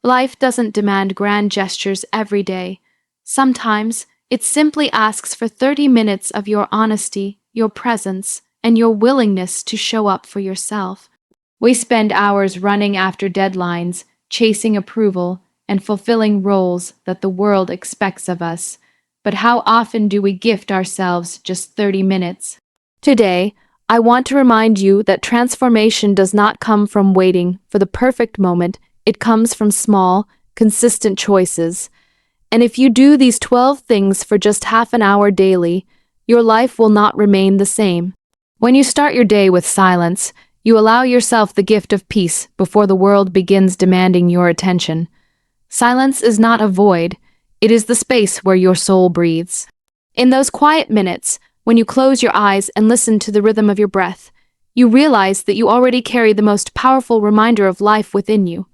Life doesn't demand grand gestures every day. Sometimes, it simply asks for 30 minutes of your honesty, your presence, and your willingness to show up for yourself. We spend hours running after deadlines, chasing approval, and fulfilling roles that the world expects of us. But how often do we gift ourselves just 30 minutes? Today, I want to remind you that transformation does not come from waiting for the perfect moment. It comes from small, consistent choices. And if you do these 12 things for just half an hour daily, your life will not remain the same. When you start your day with silence, you allow yourself the gift of peace before the world begins demanding your attention. Silence is not a void, it is the space where your soul breathes. In those quiet minutes, when you close your eyes and listen to the rhythm of your breath, you realize that you already carry the most powerful reminder of life within you.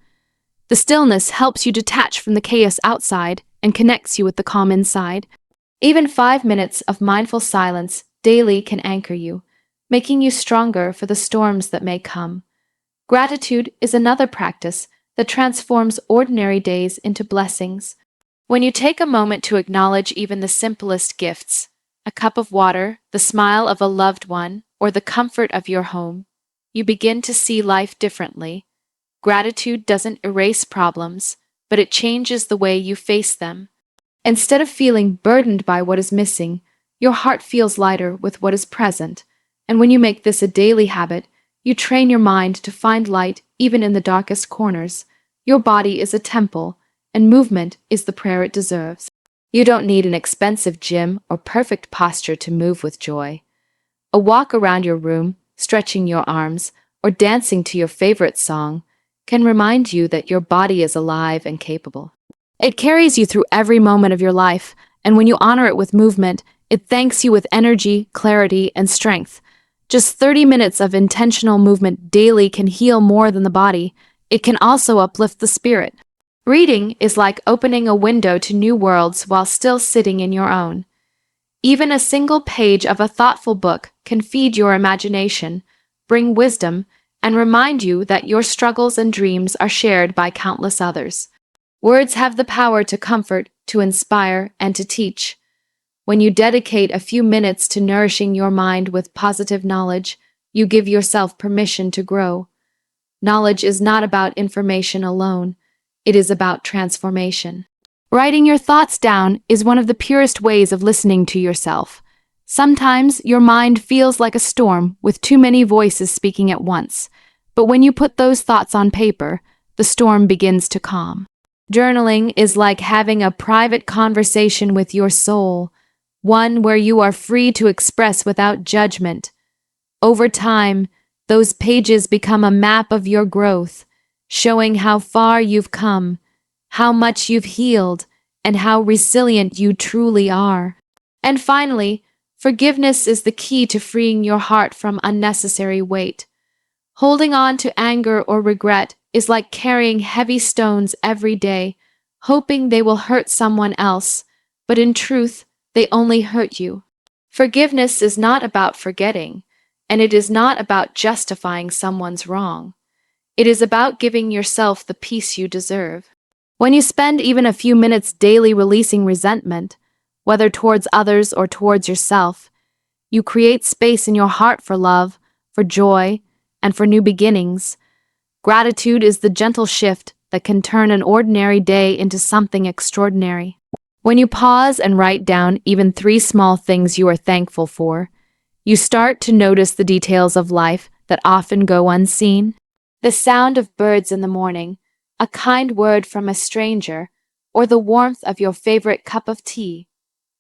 The stillness helps you detach from the chaos outside and connects you with the calm inside. Even 5 minutes of mindful silence daily can anchor you, making you stronger for the storms that may come. Gratitude is another practice that transforms ordinary days into blessings. When you take a moment to acknowledge even the simplest gifts, a cup of water, the smile of a loved one, or the comfort of your home, you begin to see life differently. Gratitude doesn't erase problems, but it changes the way you face them. Instead of feeling burdened by what is missing, your heart feels lighter with what is present. And when you make this a daily habit, you train your mind to find light even in the darkest corners. Your body is a temple, and movement is the prayer it deserves. You don't need an expensive gym or perfect posture to move with joy. A walk around your room, stretching your arms, or dancing to your favorite song can remind you that your body is alive and capable. It carries you through every moment of your life, and when you honor it with movement, it thanks you with energy, clarity, and strength. Just 30 minutes of intentional movement daily can heal more than the body. It can also uplift the spirit. Reading is like opening a window to new worlds while still sitting in your own. Even a single page of a thoughtful book can feed your imagination, bring wisdom, and remind you that your struggles and dreams are shared by countless others. Words have the power to comfort, to inspire, and to teach. When you dedicate a few minutes to nourishing your mind with positive knowledge, you give yourself permission to grow. Knowledge is not about information alone. It is about transformation. Writing your thoughts down is one of the purest ways of listening to yourself. Sometimes your mind feels like a storm with too many voices speaking at once, but when you put those thoughts on paper, the storm begins to calm. Journaling is like having a private conversation with your soul, one where you are free to express without judgment. Over time, those pages become a map of your growth, showing how far you've come, how much you've healed, and how resilient you truly are. And finally, forgiveness is the key to freeing your heart from unnecessary weight. Holding on to anger or regret is like carrying heavy stones every day, hoping they will hurt someone else, but in truth, they only hurt you. Forgiveness is not about forgetting, and it is not about justifying someone's wrong. It is about giving yourself the peace you deserve. When you spend even a few minutes daily releasing resentment, whether towards others or towards yourself, you create space in your heart for love, for joy, and for new beginnings. Gratitude is the gentle shift that can turn an ordinary day into something extraordinary. When you pause and write down even 3 small things you are thankful for, you start to notice the details of life that often go unseen. The sound of birds in the morning, a kind word from a stranger, or the warmth of your favorite cup of tea.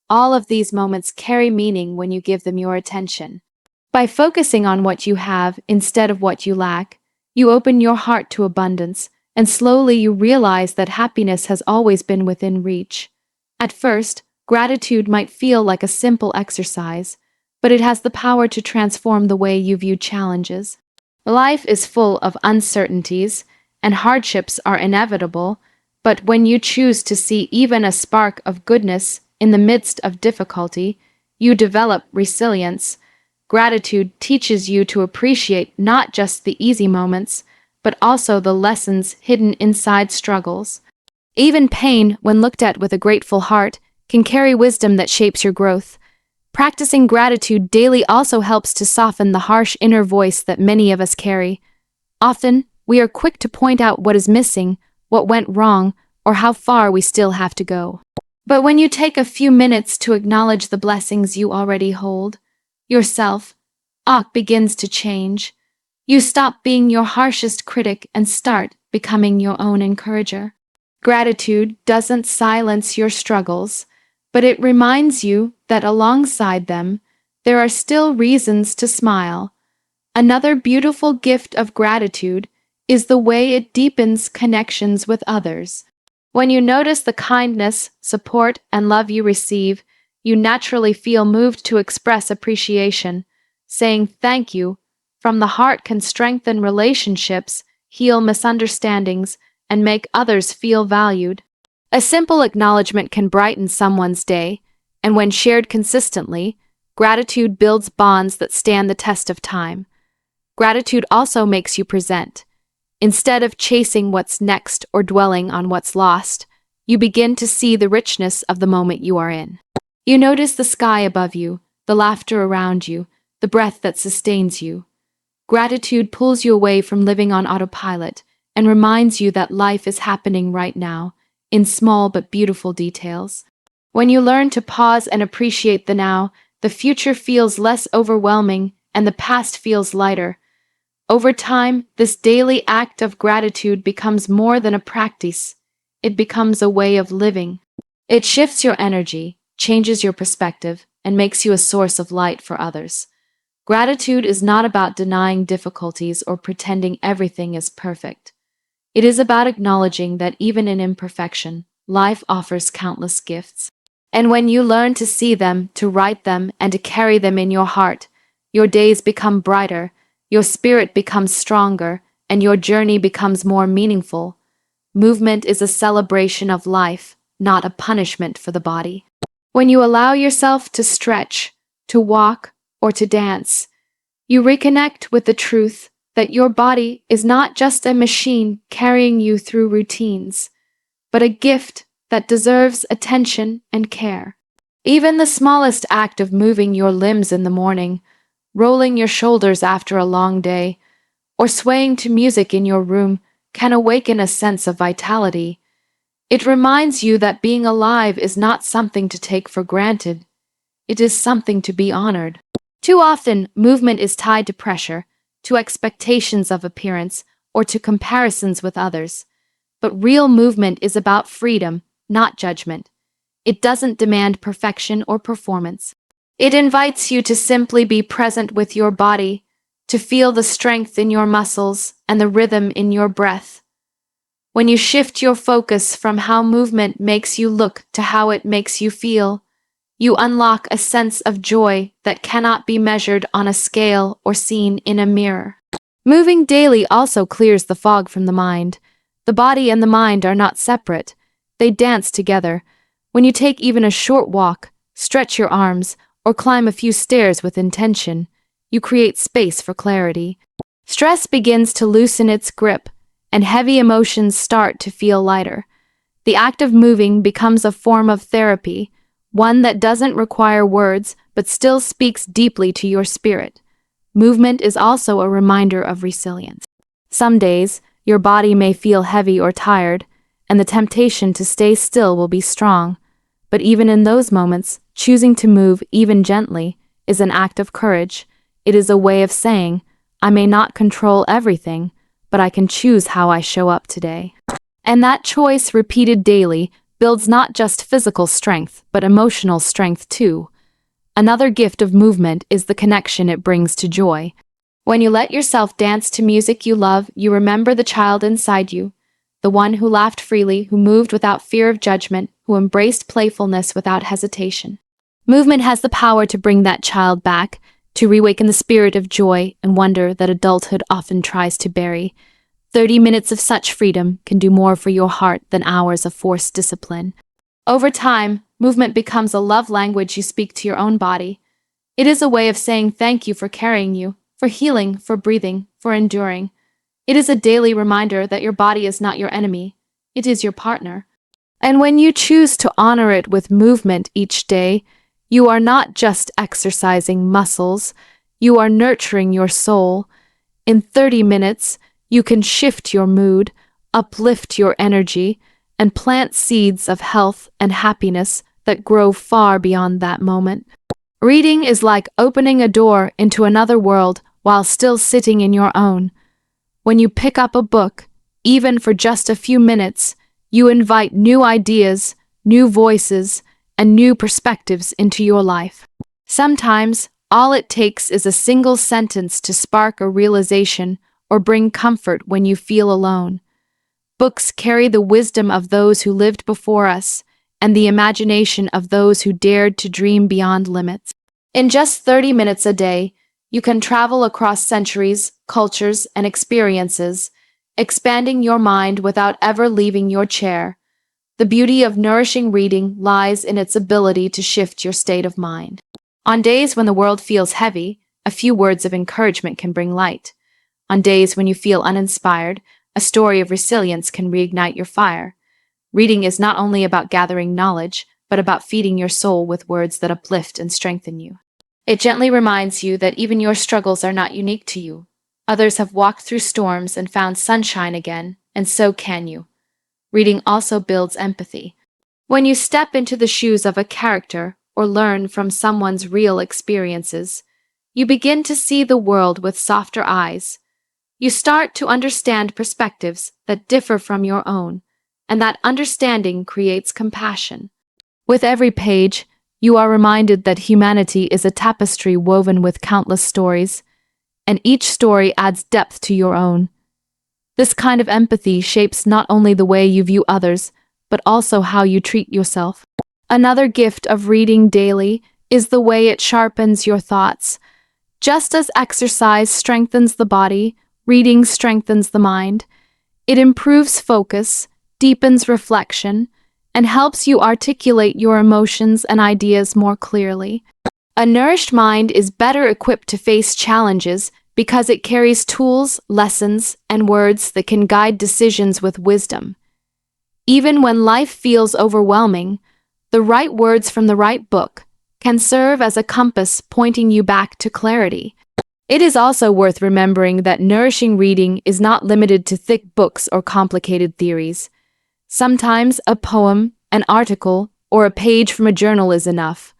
All of these moments carry meaning when you give them your attention. By focusing on what you have instead of what you lack, you open your heart to abundance, and slowly you realize that happiness has always been within reach. At first, gratitude might feel like a simple exercise, but it has the power to transform the way you view challenges. Life is full of uncertainties, and hardships are inevitable, but when you choose to see even a spark of goodness in the midst of difficulty, you develop resilience. Gratitude teaches you to appreciate not just the easy moments, but also the lessons hidden inside struggles. Even pain, when looked at with a grateful heart, can carry wisdom that shapes your growth. Practicing gratitude daily also helps to soften the harsh inner voice that many of us carry. Often, we are quick to point out what is missing, what went wrong, or how far we still have to go. But when you take a few minutes to acknowledge the blessings you already hold, yourself, begins to change. You stop being your harshest critic and start becoming your own encourager. Gratitude doesn't silence your struggles, but it reminds you that alongside them, there are still reasons to smile. Another beautiful gift of gratitude is the way it deepens connections with others. When you notice the kindness, support, and love you receive, you naturally feel moved to express appreciation. Saying thank you from the heart can strengthen relationships, heal misunderstandings, and make others feel valued. A simple acknowledgement can brighten someone's day, and when shared consistently, gratitude builds bonds that stand the test of time. Gratitude also makes you present. Instead of chasing what's next or dwelling on what's lost, you begin to see the richness of the moment you are in. You notice the sky above you, the laughter around you, the breath that sustains you. Gratitude pulls you away from living on autopilot and reminds you that life is happening right now, in small but beautiful details. When you learn to pause and appreciate the now, the future feels less overwhelming and the past feels lighter. Over time, this daily act of gratitude becomes more than a practice. It becomes a way of living. It shifts your energy, changes your perspective, and makes you a source of light for others. Gratitude is not about denying difficulties or pretending everything is perfect. It is about acknowledging that even in imperfection, life offers countless gifts. And when you learn to see them, to write them, and to carry them in your heart, your days become brighter, your spirit becomes stronger, and your journey becomes more meaningful. Movement is a celebration of life, not a punishment for the body. When you allow yourself to stretch, to walk, or to dance, you reconnect with the truth that your body is not just a machine carrying you through routines, but a gift that deserves attention and care. Even the smallest act of moving your limbs in the morning, rolling your shoulders after a long day, or swaying to music in your room can awaken a sense of vitality. It reminds you that being alive is not something to take for granted. It is something to be honored. Too often, movement is tied to pressure, to expectations of appearance, or to comparisons with others. But real movement is about freedom, not judgment. It doesn't demand perfection or performance. It invites you to simply be present with your body, to feel the strength in your muscles and the rhythm in your breath. When you shift your focus from how movement makes you look to how it makes you feel, you unlock a sense of joy that cannot be measured on a scale or seen in a mirror. Moving daily also clears the fog from the mind. The body and the mind are not separate. They dance together. When you take even a short walk, stretch your arms, or climb a few stairs with intention, you create space for clarity. Stress begins to loosen its grip, and heavy emotions start to feel lighter. The act of moving becomes a form of therapy, one that doesn't require words but still speaks deeply to your spirit. Movement is also a reminder of resilience. Some days, your body may feel heavy or tired, and the temptation to stay still will be strong. But even in those moments, choosing to move, even gently, is an act of courage. It is a way of saying, I may not control everything, but I can choose how I show up today. And that choice, repeated daily, builds not just physical strength, but emotional strength too. Another gift of movement is the connection it brings to joy. When you let yourself dance to music you love, you remember the child inside you, the one who laughed freely, who moved without fear of judgment, who embraced playfulness without hesitation. Movement has the power to bring that child back, to reawaken the spirit of joy and wonder that adulthood often tries to bury. 30 minutes of such freedom can do more for your heart than hours of forced discipline. Over time, movement becomes a love language you speak to your own body. It is a way of saying thank you for carrying you, for healing, for breathing, for enduring. It is a daily reminder that your body is not your enemy, it is your partner. And when you choose to honor it with movement each day, you are not just exercising muscles, you are nurturing your soul. In 30 minutes, you can shift your mood, uplift your energy, and plant seeds of health and happiness that grow far beyond that moment. Reading is like opening a door into another world while still sitting in your own. When you pick up a book, even for just a few minutes, you invite new ideas, new voices, and new perspectives into your life. Sometimes, all it takes is a single sentence to spark a realization or bring comfort when you feel alone. Books carry the wisdom of those who lived before us and the imagination of those who dared to dream beyond limits. In just 30 minutes a day, you can travel across centuries, cultures, and experiences, expanding your mind without ever leaving your chair. The beauty of nourishing reading lies in its ability to shift your state of mind. On days when the world feels heavy, a few words of encouragement can bring light. On days when you feel uninspired, a story of resilience can reignite your fire. Reading is not only about gathering knowledge, but about feeding your soul with words that uplift and strengthen you. It gently reminds you that even your struggles are not unique to you. Others have walked through storms and found sunshine again, and so can you. Reading also builds empathy. When you step into the shoes of a character or learn from someone's real experiences, you begin to see the world with softer eyes. You start to understand perspectives that differ from your own, and that understanding creates compassion. With every page, you are reminded that humanity is a tapestry woven with countless stories, and each story adds depth to your own. This kind of empathy shapes not only the way you view others, but also how you treat yourself. Another gift of reading daily is the way it sharpens your thoughts. Just as exercise strengthens the body, reading strengthens the mind. It improves focus, deepens reflection, and helps you articulate your emotions and ideas more clearly. A nourished mind is better equipped to face challenges because it carries tools, lessons, and words that can guide decisions with wisdom. Even when life feels overwhelming, the right words from the right book can serve as a compass pointing you back to clarity. It is also worth remembering that nourishing reading is not limited to thick books or complicated theories. Sometimes a poem, an article, or a page from a journal is enough.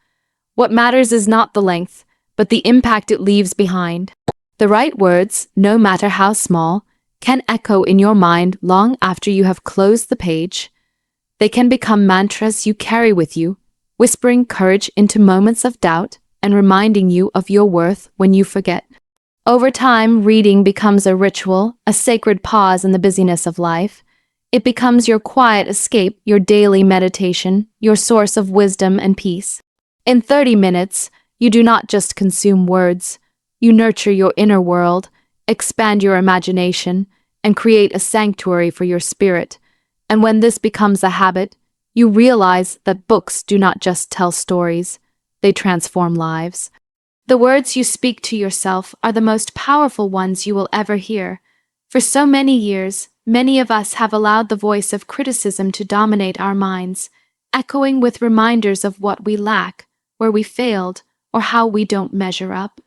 What matters is not the length, but the impact it leaves behind. The right words, no matter how small, can echo in your mind long after you have closed the page. They can become mantras you carry with you, whispering courage into moments of doubt and reminding you of your worth when you forget. Over time, reading becomes a ritual, a sacred pause in the busyness of life. It becomes your quiet escape, your daily meditation, your source of wisdom and peace. In 30 minutes, you do not just consume words. You nurture your inner world, expand your imagination, and create a sanctuary for your spirit. And when this becomes a habit, you realize that books do not just tell stories, they transform lives. The words you speak to yourself are the most powerful ones you will ever hear. For so many years, many of us have allowed the voice of criticism to dominate our minds, echoing with reminders of what we lack, where we failed, or how we don't measure up.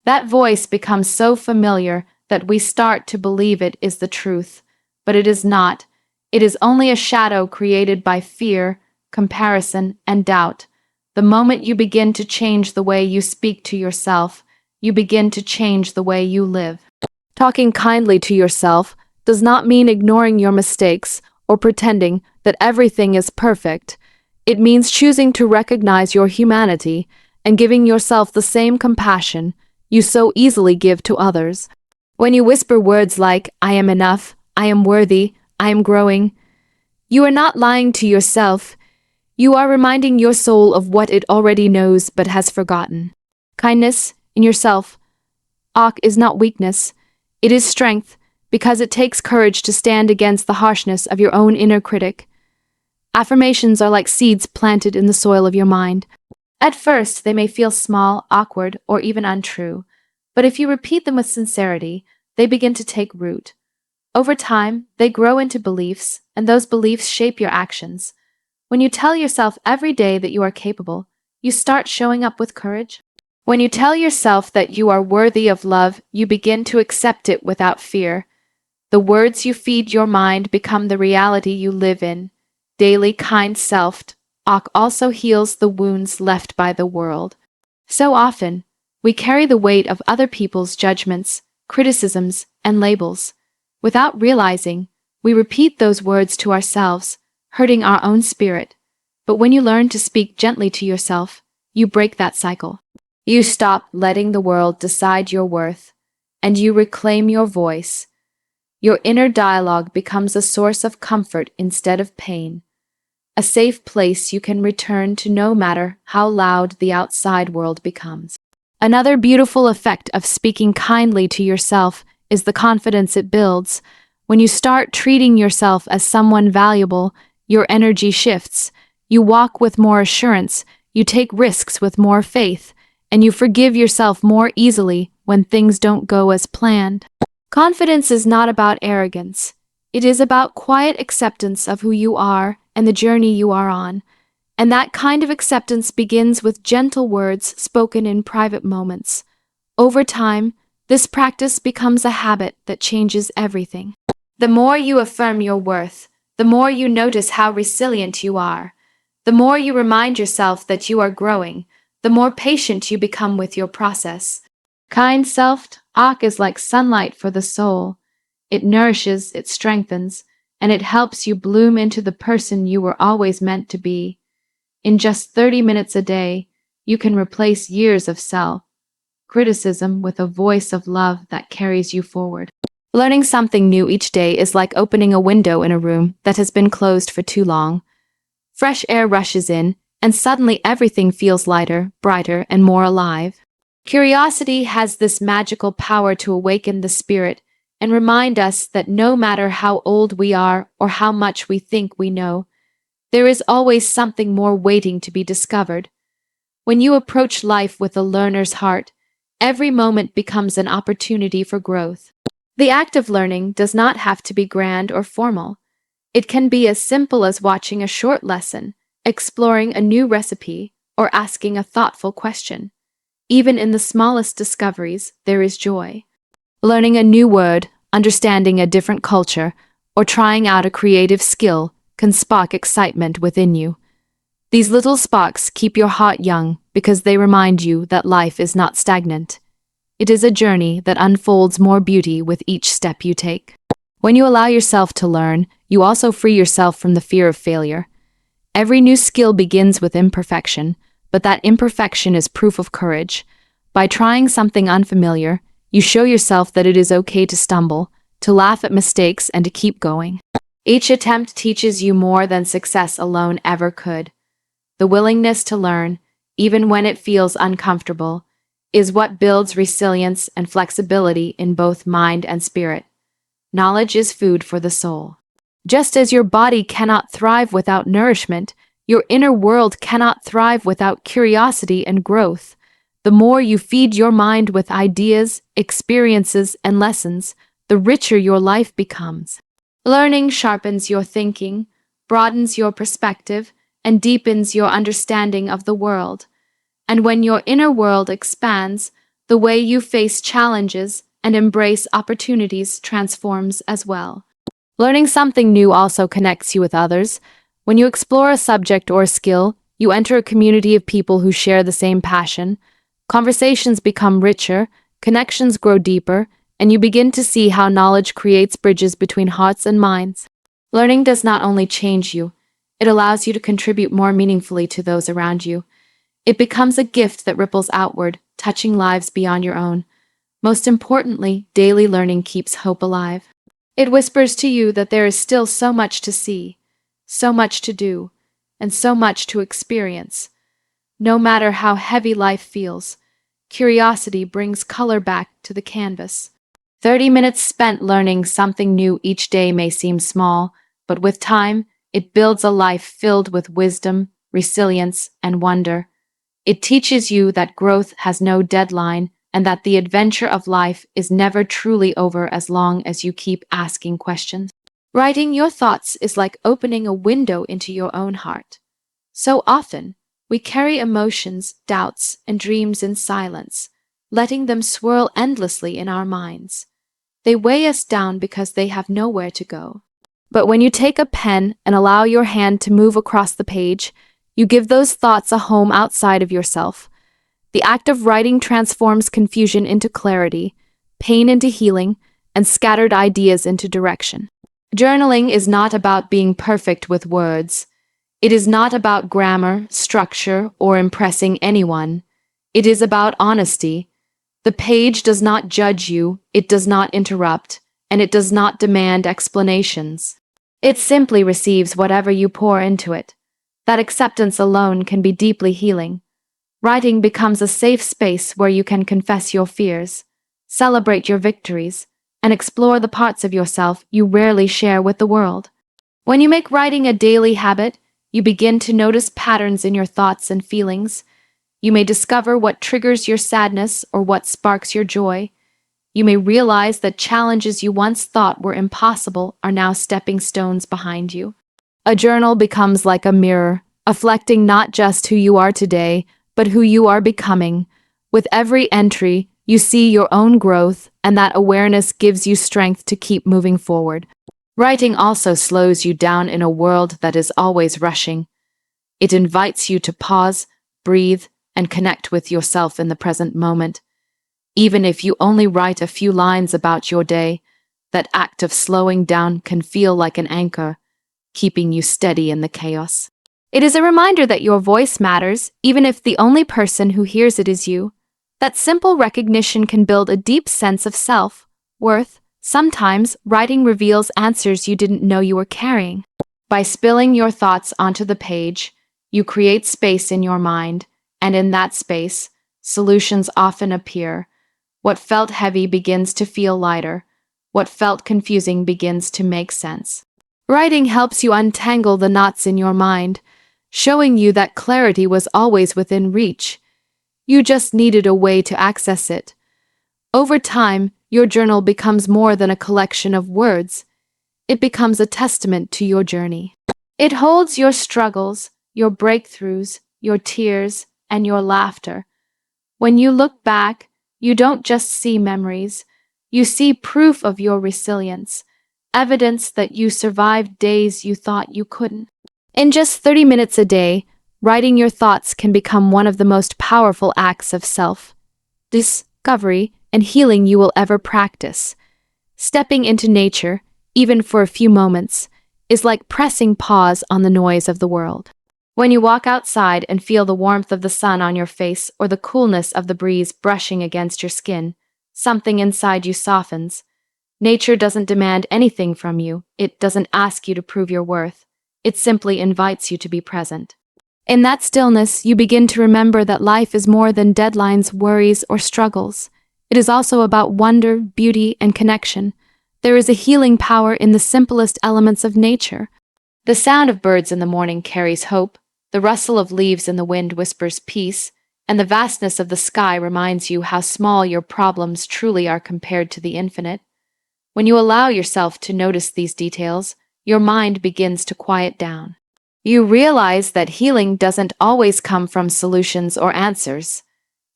That voice becomes so familiar that we start to believe it is the truth, but it is not. It is only a shadow created by fear, comparison, and doubt. The moment you begin to change the way you speak to yourself, you begin to change the way you live. Talking kindly to yourself does not mean ignoring your mistakes or pretending that everything is perfect. It means choosing to recognize your humanity and giving yourself the same compassion you so easily give to others. When you whisper words like, "I am enough," "I am worthy," "I am growing," you are not lying to yourself. You are reminding your soul of what it already knows but has forgotten. Kindness in yourself is not weakness. It is strength, because it takes courage to stand against the harshness of your own inner critic. Affirmations are like seeds planted in the soil of your mind. At first, they may feel small, awkward, or even untrue, but if you repeat them with sincerity, they begin to take root. Over time, they grow into beliefs, and those beliefs shape your actions. When you tell yourself every day that you are capable, you start showing up with courage. When you tell yourself that you are worthy of love, you begin to accept it without fear. The words you feed your mind become the reality you live in. Daily kind self-talk also heals the wounds left by the world. So often, we carry the weight of other people's judgments, criticisms, and labels. Without realizing, we repeat those words to ourselves, hurting our own spirit. But when you learn to speak gently to yourself, you break that cycle. You stop letting the world decide your worth, and you reclaim your voice. Your inner dialogue becomes a source of comfort instead of pain, a safe place you can return to no matter how loud the outside world becomes. Another beautiful effect of speaking kindly to yourself is the confidence it builds. When you start treating yourself as someone valuable, your energy shifts. You walk with more assurance, you take risks with more faith, and you forgive yourself more easily when things don't go as planned. Confidence is not about arrogance. It is about quiet acceptance of who you are and the journey you are on. And that kind of acceptance begins with gentle words spoken in private moments. Over time, this practice becomes a habit that changes everything. The more you affirm your worth, the more you notice how resilient you are. The more you remind yourself that you are growing, the more patient you become with your process. Kind self-talk is like sunlight for the soul. It nourishes, it strengthens, and it helps you bloom into the person you were always meant to be. In just 30 minutes a day, you can replace years of self-criticism with a voice of love that carries you forward. Learning something new each day is like opening a window in a room that has been closed for too long. Fresh air rushes in, and suddenly everything feels lighter, brighter, and more alive. Curiosity has this magical power to awaken the spirit and remind us that no matter how old we are or how much we think we know, there is always something more waiting to be discovered. When you approach life with a learner's heart, every moment becomes an opportunity for growth. The act of learning does not have to be grand or formal. It can be as simple as watching a short lesson, exploring a new recipe, or asking a thoughtful question. Even in the smallest discoveries, there is joy. Learning a new word, understanding a different culture, or trying out a creative skill can spark excitement within you. These little sparks keep your heart young because they remind you that life is not stagnant. It is a journey that unfolds more beauty with each step you take. When you allow yourself to learn, you also free yourself from the fear of failure. Every new skill begins with imperfection, but that imperfection is proof of courage. By trying something unfamiliar, you show yourself that it is okay to stumble, to laugh at mistakes, and to keep going. Each attempt teaches you more than success alone ever could. The willingness to learn, even when it feels uncomfortable, is what builds resilience and flexibility in both mind and spirit. Knowledge is food for the soul. Just as your body cannot thrive without nourishment, your inner world cannot thrive without curiosity and growth. The more you feed your mind with ideas, experiences, and lessons, the richer your life becomes. Learning sharpens your thinking, broadens your perspective, and deepens your understanding of the world. And when your inner world expands, the way you face challenges and embrace opportunities transforms as well. Learning something new also connects you with others. When you explore a subject or a skill, you enter a community of people who share the same passion. Conversations become richer, connections grow deeper, and you begin to see how knowledge creates bridges between hearts and minds. Learning does not only change you, it allows you to contribute more meaningfully to those around you. It becomes a gift that ripples outward, touching lives beyond your own. Most importantly, daily learning keeps hope alive. It whispers to you that there is still so much to see, so much to do, and so much to experience. No matter how heavy life feels, curiosity brings color back to the canvas. 30 minutes spent learning something new each day may seem small, but with time, it builds a life filled with wisdom, resilience, and wonder. It teaches you that growth has no deadline, and that the adventure of life is never truly over as long as you keep asking questions. Writing your thoughts is like opening a window into your own heart. So often, we carry emotions, doubts, and dreams in silence, letting them swirl endlessly in our minds. They weigh us down because they have nowhere to go. But when you take a pen and allow your hand to move across the page, you give those thoughts a home outside of yourself. The act of writing transforms confusion into clarity, pain into healing, and scattered ideas into direction. Journaling is not about being perfect with words. It is not about grammar, structure, or impressing anyone. It is about honesty. The page does not judge you, it does not interrupt, and it does not demand explanations. It simply receives whatever you pour into it. That acceptance alone can be deeply healing. Writing becomes a safe space where you can confess your fears, celebrate your victories, and explore the parts of yourself you rarely share with the world. When you make writing a daily habit, you begin to notice patterns in your thoughts and feelings. You may discover what triggers your sadness or what sparks your joy. You may realize that challenges you once thought were impossible are now stepping stones behind you. A journal becomes like a mirror, reflecting not just who you are today, but who you are becoming. With every entry, you see your own growth, and that awareness gives you strength to keep moving forward. Writing also slows you down in a world that is always rushing. It invites you to pause, breathe, and connect with yourself in the present moment. Even if you only write a few lines about your day, that act of slowing down can feel like an anchor, keeping you steady in the chaos. It is a reminder that your voice matters, even if the only person who hears it is you. That simple recognition can build a deep sense of self-worth. Sometimes, writing reveals answers you didn't know you were carrying. By spilling your thoughts onto the page, you create space in your mind, and in that space, solutions often appear. What felt heavy begins to feel lighter. What felt confusing begins to make sense. Writing helps you untangle the knots in your mind, showing you that clarity was always within reach. You just needed a way to access it. Over time, your journal becomes more than a collection of words. It becomes a testament to your journey. It holds your struggles, your breakthroughs, your tears, and your laughter. When you look back, you don't just see memories. You see proof of your resilience, evidence that you survived days you thought you couldn't. In just 30 minutes a day, writing your thoughts can become one of the most powerful acts of self-discovery and healing you will ever practice. Stepping into nature, even for a few moments, is like pressing pause on the noise of the world. When you walk outside and feel the warmth of the sun on your face or the coolness of the breeze brushing against your skin, something inside you softens. Nature doesn't demand anything from you. It doesn't ask you to prove your worth. It simply invites you to be present. In that stillness, you begin to remember that life is more than deadlines, worries, or struggles. It is also about wonder, beauty, and connection. There is a healing power in the simplest elements of nature. The sound of birds in the morning carries hope, the rustle of leaves in the wind whispers peace, and the vastness of the sky reminds you how small your problems truly are compared to the infinite. When you allow yourself to notice these details, your mind begins to quiet down. You realize that healing doesn't always come from solutions or answers.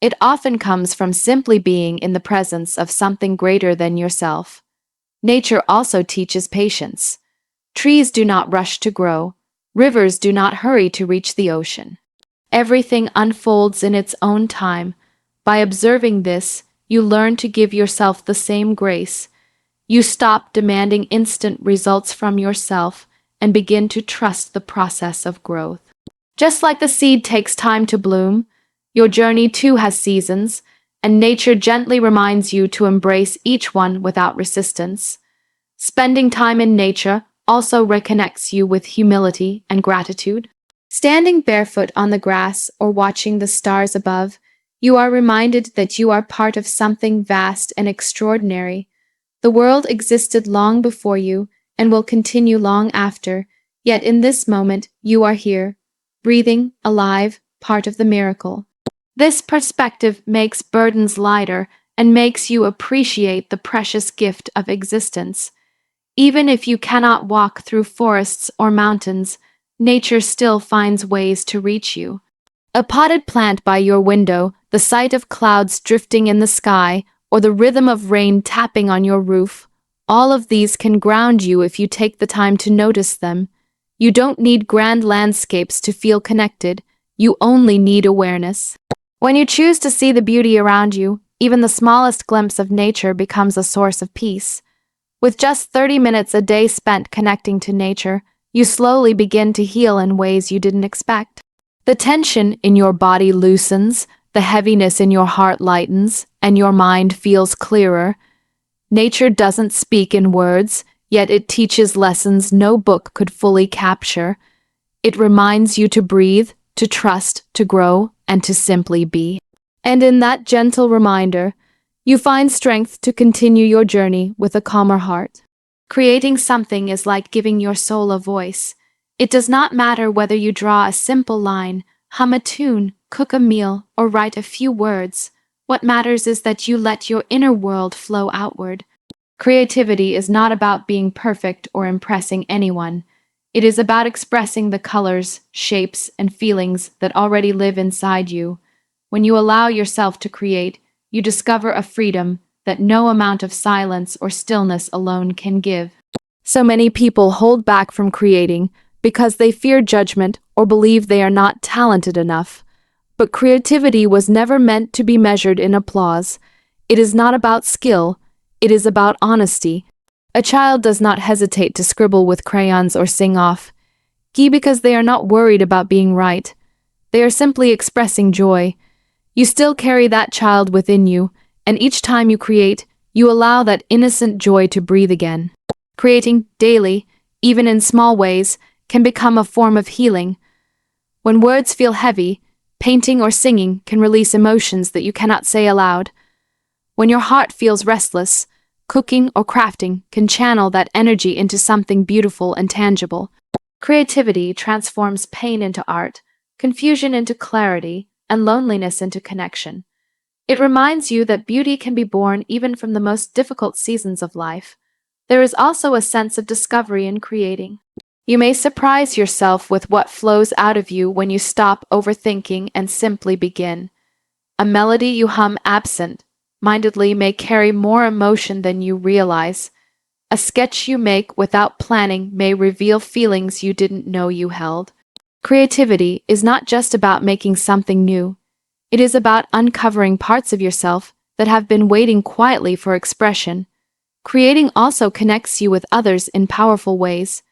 It often comes from simply being in the presence of something greater than yourself. Nature also teaches patience. Trees do not rush to grow. Rivers do not hurry to reach the ocean. Everything unfolds in its own time. By observing this, you learn to give yourself the same grace. You stop demanding instant results from yourself and begin to trust the process of growth. Just like the seed takes time to bloom, your journey too has seasons, and nature gently reminds you to embrace each one without resistance. Spending time in nature also reconnects you with humility and gratitude. Standing barefoot on the grass or watching the stars above, you are reminded that you are part of something vast and extraordinary. The world existed long before you and will continue long after, yet in this moment you are here, breathing, alive, part of the miracle. This perspective makes burdens lighter and makes you appreciate the precious gift of existence. Even if you cannot walk through forests or mountains, nature still finds ways to reach you. A potted plant by your window, the sight of clouds drifting in the sky, or the rhythm of rain tapping on your roof, all of these can ground you if you take the time to notice them. You don't need grand landscapes to feel connected, you only need awareness. When you choose to see the beauty around you, even the smallest glimpse of nature becomes a source of peace. With just 30 minutes a day spent connecting to nature, you slowly begin to heal in ways you didn't expect. The tension in your body loosens, the heaviness in your heart lightens, and your mind feels clearer. Nature doesn't speak in words, yet it teaches lessons no book could fully capture. It reminds you to breathe, to trust, to grow, and to simply be. And in that gentle reminder, you find strength to continue your journey with a calmer heart. Creating something is like giving your soul a voice. It does not matter whether you draw a simple line, hum a tune, cook a meal, or write a few words. What matters is that you let your inner world flow outward. Creativity is not about being perfect or impressing anyone. It is about expressing the colors, shapes, and feelings that already live inside you. When you allow yourself to create, you discover a freedom that no amount of silence or stillness alone can give. So many people hold back from creating because they fear judgment or believe they are not talented enough. But creativity was never meant to be measured in applause. It is not about skill, it is about honesty. A child does not hesitate to scribble with crayons or sing off key because they are not worried about being right. They are simply expressing joy. You still carry that child within you, and each time you create, you allow that innocent joy to breathe again. Creating daily, even in small ways, can become a form of healing. When words feel heavy, painting or singing can release emotions that you cannot say aloud. When your heart feels restless, cooking or crafting can channel that energy into something beautiful and tangible. Creativity transforms pain into art, confusion into clarity, and loneliness into connection. It reminds you that beauty can be born even from the most difficult seasons of life. There is also a sense of discovery in creating. You may surprise yourself with what flows out of you when you stop overthinking and simply begin. A melody you hum absent-mindedly may carry more emotion than you realize. A sketch you make without planning may reveal feelings you didn't know you held. Creativity is not just about making something new. It is about uncovering parts of yourself that have been waiting quietly for expression. Creating also connects you with others in powerful ways.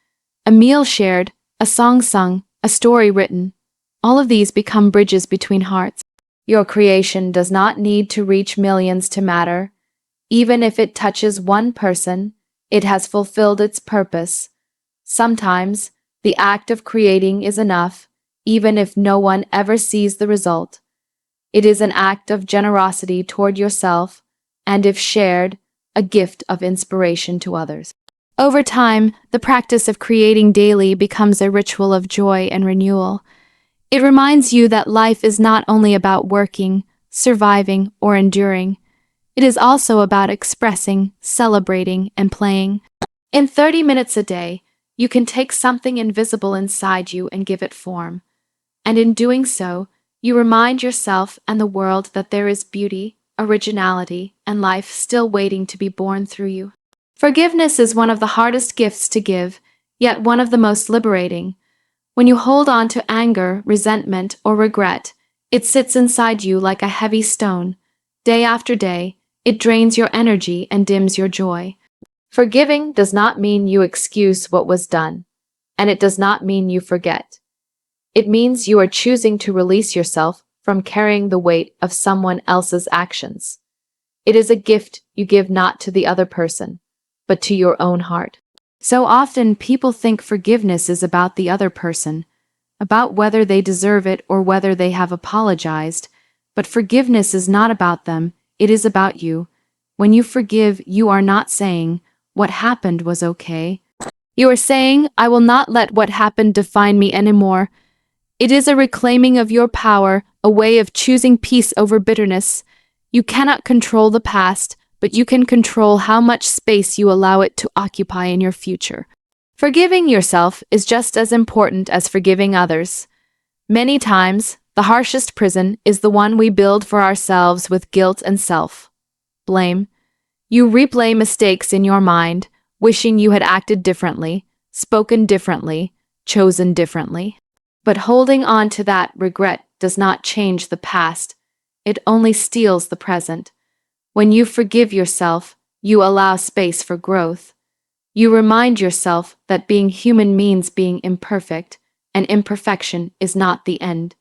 A meal shared, a song sung, a story written. All of these become bridges between hearts. Your creation does not need to reach millions to matter. Even if it touches one person, it has fulfilled its purpose. Sometimes, the act of creating is enough, even if no one ever sees the result. It is an act of generosity toward yourself, and if shared, a gift of inspiration to others. Over time, the practice of creating daily becomes a ritual of joy and renewal. It reminds you that life is not only about working, surviving, or enduring. It is also about expressing, celebrating, and playing. In 30 minutes a day, you can take something invisible inside you and give it form. And in doing so, you remind yourself and the world that there is beauty, originality, and life still waiting to be born through you. Forgiveness is one of the hardest gifts to give, yet one of the most liberating. When you hold on to anger, resentment, or regret, it sits inside you like a heavy stone. Day after day, it drains your energy and dims your joy. Forgiving does not mean you excuse what was done, and it does not mean you forget. It means you are choosing to release yourself from carrying the weight of someone else's actions. It is a gift you give not to the other person, but to your own heart. So often people think forgiveness is about the other person, about whether they deserve it or whether they have apologized, but forgiveness is not about them, it is about you. When you forgive, you are not saying, "What happened was okay." You are saying, "I will not let what happened define me anymore." It is a reclaiming of your power, a way of choosing peace over bitterness. You cannot control the past, but you can control how much space you allow it to occupy in your future. Forgiving yourself is just as important as forgiving others. Many times, the harshest prison is the one we build for ourselves with guilt and self-blame. You replay mistakes in your mind, wishing you had acted differently, spoken differently, chosen differently. But holding on to that regret does not change the past, it only steals the present. When you forgive yourself, you allow space for growth. You remind yourself that being human means being imperfect, and imperfection is not the end.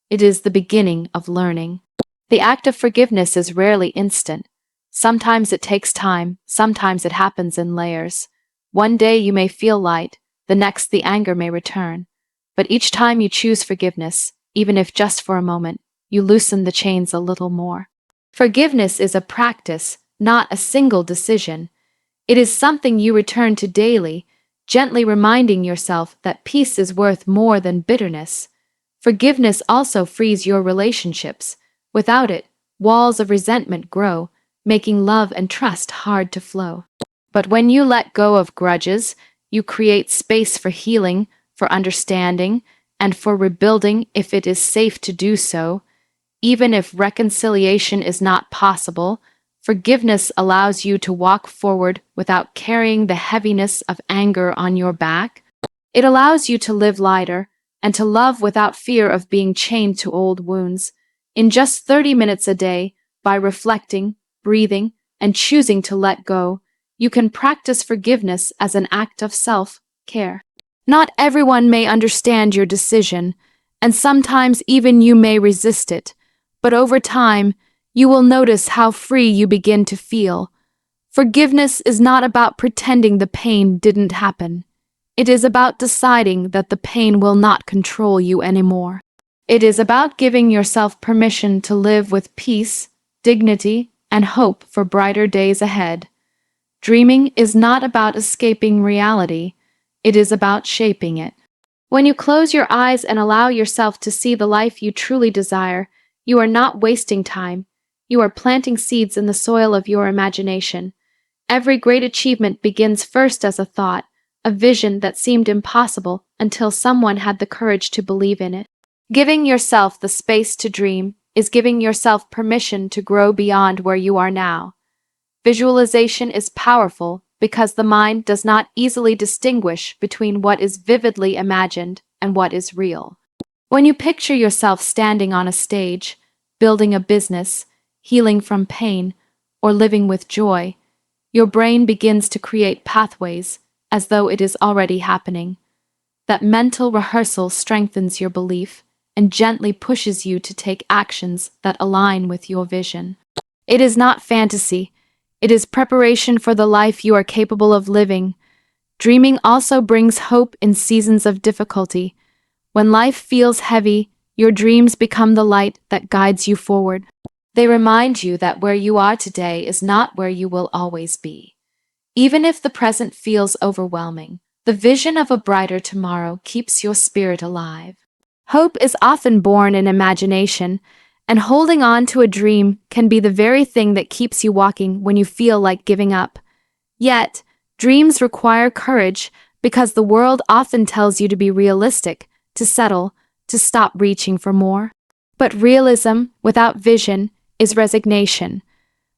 It is the beginning of learning. The act of forgiveness is rarely instant. Sometimes it takes time, sometimes it happens in layers. One day you may feel light, the next the anger may return. But each time you choose forgiveness, even if just for a moment, you loosen the chains a little more. Forgiveness is a practice, not a single decision. It is something you return to daily, gently reminding yourself that peace is worth more than bitterness. Forgiveness also frees your relationships. Without it, walls of resentment grow, making love and trust hard to flow. But when you let go of grudges, you create space for healing, for understanding, and for rebuilding if it is safe to do so. Even if reconciliation is not possible, forgiveness allows you to walk forward without carrying the heaviness of anger on your back. It allows you to live lighter and to love without fear of being chained to old wounds. In just 30 minutes a day, by reflecting, breathing, and choosing to let go, you can practice forgiveness as an act of self-care. Not everyone may understand your decision, and sometimes even you may resist it, but over time, you will notice how free you begin to feel. Forgiveness is not about pretending the pain didn't happen. It is about deciding that the pain will not control you anymore. It is about giving yourself permission to live with peace, dignity, and hope for brighter days ahead. Dreaming is not about escaping reality. It is about shaping it. When you close your eyes and allow yourself to see the life you truly desire, you are not wasting time. You are planting seeds in the soil of your imagination. Every great achievement begins first as a thought, a vision that seemed impossible until someone had the courage to believe in it. Giving yourself the space to dream is giving yourself permission to grow beyond where you are now. Visualization is powerful because the mind does not easily distinguish between what is vividly imagined and what is real. When you picture yourself standing on a stage, building a business, healing from pain, or living with joy, your brain begins to create pathways as though it is already happening. That mental rehearsal strengthens your belief and gently pushes you to take actions that align with your vision. It is not fantasy. It is preparation for the life you are capable of living. Dreaming also brings hope in seasons of difficulty. When life feels heavy, your dreams become the light that guides you forward. They remind you that where you are today is not where you will always be. Even if the present feels overwhelming, the vision of a brighter tomorrow keeps your spirit alive. Hope is often born in imagination, and holding on to a dream can be the very thing that keeps you walking when you feel like giving up. Yet, dreams require courage because the world often tells you to be realistic, to settle, to stop reaching for more. But realism without vision is resignation.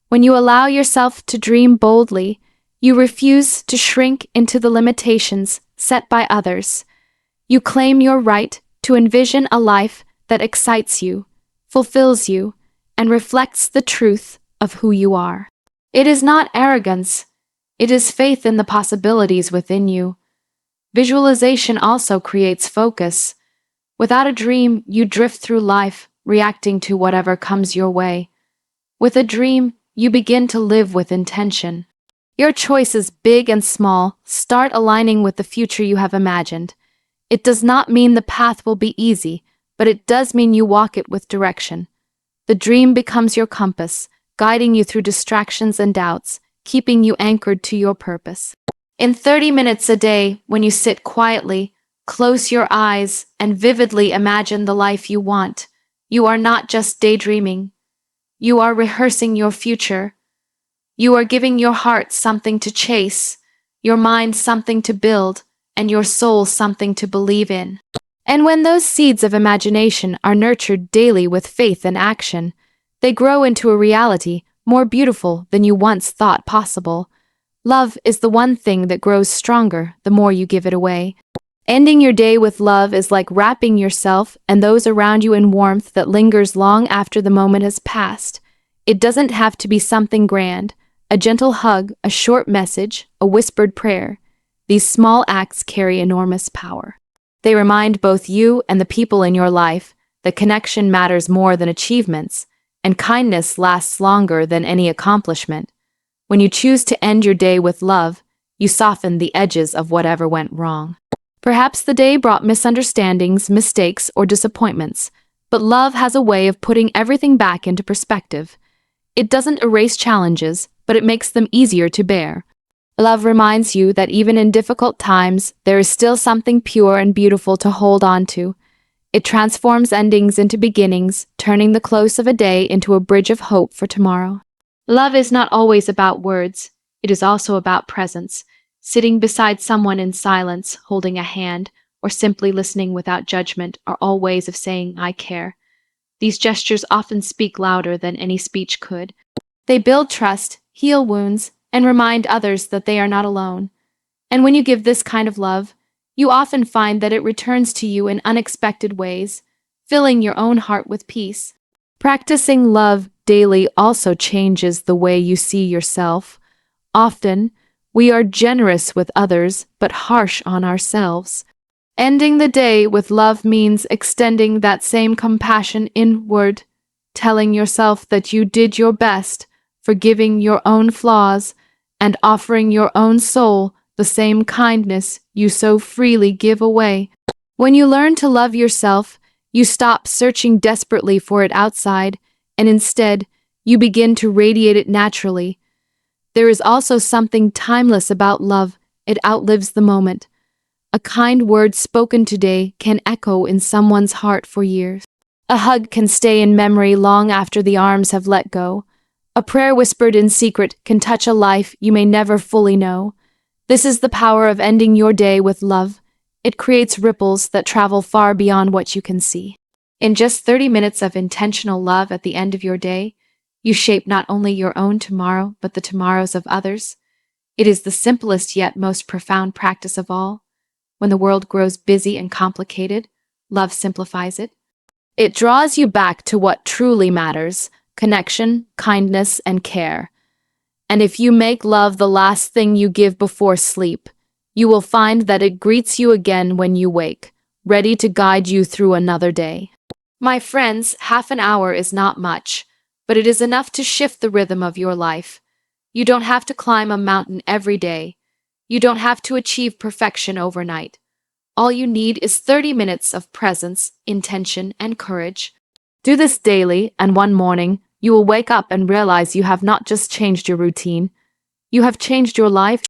When you allow yourself to dream boldly, you refuse to shrink into the limitations set by others. You claim your right to envision a life that excites you, fulfills you, and reflects the truth of who you are. It is not arrogance. It is faith in the possibilities within you. Visualization also creates focus. Without a dream, you drift through life, reacting to whatever comes your way. With a dream, you begin to live with intention. Your choices, big and small, start aligning with the future you have imagined. It does not mean the path will be easy, but it does mean you walk it with direction. The dream becomes your compass, guiding you through distractions and doubts, keeping you anchored to your purpose. In 30 minutes a day, when you sit quietly, close your eyes, and vividly imagine the life you want, You are not just daydreaming. You are rehearsing your future. You are giving your heart something to chase, your mind something to build, and your soul something to believe in. And when those seeds of imagination are nurtured daily with faith and action, they grow into a reality more beautiful than you once thought possible. Love is the one thing that grows stronger the more you give it away. Ending your day with love is like wrapping yourself and those around you in warmth that lingers long after the moment has passed. It doesn't have to be something grand. A gentle hug, a short message, a whispered prayer. These small acts carry enormous power. They remind both you and the people in your life that connection matters more than achievements, and kindness lasts longer than any accomplishment. When you choose to end your day with love, you soften the edges of whatever went wrong. Perhaps the day brought misunderstandings, mistakes, or disappointments, but love has a way of putting everything back into perspective. It doesn't erase challenges, but it makes them easier to bear. Love reminds you that even in difficult times, there is still something pure and beautiful to hold on to. It transforms endings into beginnings, turning the close of a day into a bridge of hope for tomorrow. Love is not always about words. It is also about presence. Sitting beside someone in silence, holding a hand, or simply listening without judgment are all ways of saying, "I care." These gestures often speak louder than any speech could. They build trust, heal wounds, and remind others that they are not alone. And when you give this kind of love, you often find that it returns to you in unexpected ways, filling your own heart with peace. Practicing love daily also changes the way you see yourself. Often, we are generous with others, but harsh on ourselves. Ending the day with love means extending that same compassion inward, telling yourself that you did your best, forgiving your own flaws, and offering your own soul the same kindness you so freely give away. When you learn to love yourself, you stop searching desperately for it outside, and instead, you begin to radiate it naturally. There is also something timeless about love. It outlives the moment. A kind word spoken today can echo in someone's heart for years. A hug can stay in memory long after the arms have let go. A prayer whispered in secret can touch a life you may never fully know. This is the power of ending your day with love. It creates ripples that travel far beyond what you can see. In just 30 minutes of intentional love at the end of your day, you shape not only your own tomorrow, but the tomorrows of others. It is the simplest yet most profound practice of all. When the world grows busy and complicated, love simplifies it. It draws you back to what truly matters: connection, kindness, and care. And if you make love the last thing you give before sleep, you will find that it greets you again when you wake, ready to guide you through another day. My friends, half an hour is not much, but it is enough to shift the rhythm of your life. You don't have to climb a mountain every day. You don't have to achieve perfection overnight. All you need is 30 minutes of presence, intention, and courage. Do this daily, and one morning, you will wake up and realize you have not just changed your routine, you have changed your life.